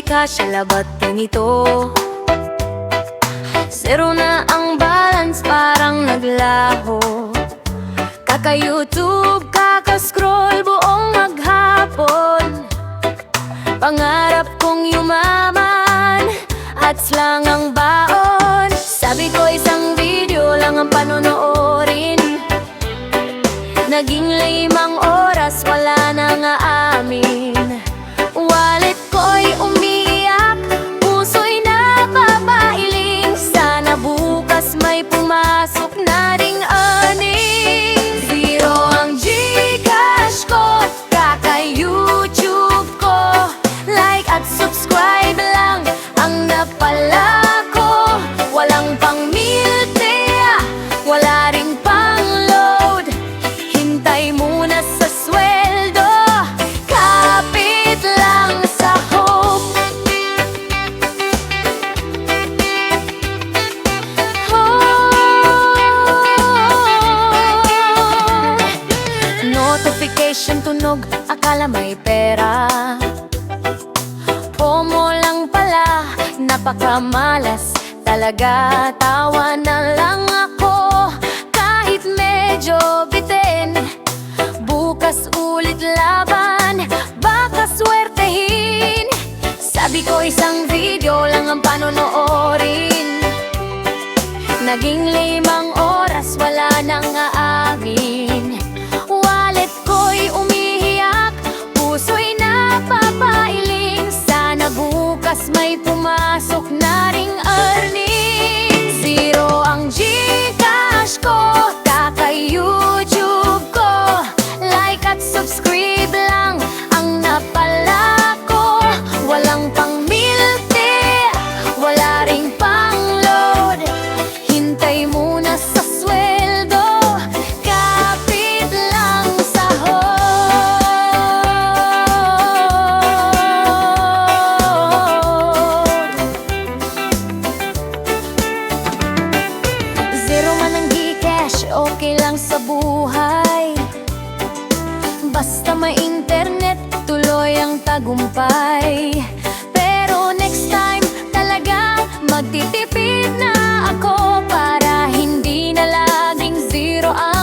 Gcash, alabat nito. Zero na ang balance, parang naglaho. Kaka-YouTube, kaka-scroll buong maghapon. Pangarap kong yumaman, ads lang ang baon. Sabi ko isang video lang ang panonoorin. Naging 5 oras, wala nang aamin. Wallet ko'y umiiyak, puso'y napapailing. Sana bukas may pumasok na ring earnings. Zero ang Gcash ko, kaka-YouTube ko. Like at subscribe lang ang napala ko. Walang pang milte, wala ring pang load. Hintay muna sa sweldo, kapit lang sa hope. Notification tunog, akala may pera. FOMO lang pala, napakamalas talaga. Tawa na lang ako, kahit medyo bitin. Bukas ulit laban, baka swertehin. Sabi ko isang video lang ang panonoorin. Naging 5 oras, wala nang aamin. Wallet ko'y umiiyak, puso'y napapailing. Sana bukas may pumasok na ring earnings. Zero ang Gcash ko, kaka-YouTube ko. Like at subscribe lang ang napala ko. Walang pang milte, wala ring pang load. Hintay muna sa sweldo, kapit lang sa Zero man ang Gcash, okay lang sa buhay. Basta may internet, tuloy ang tagumpay. Pero next time talaga magtitipid na ako, para hindi na laging zero ang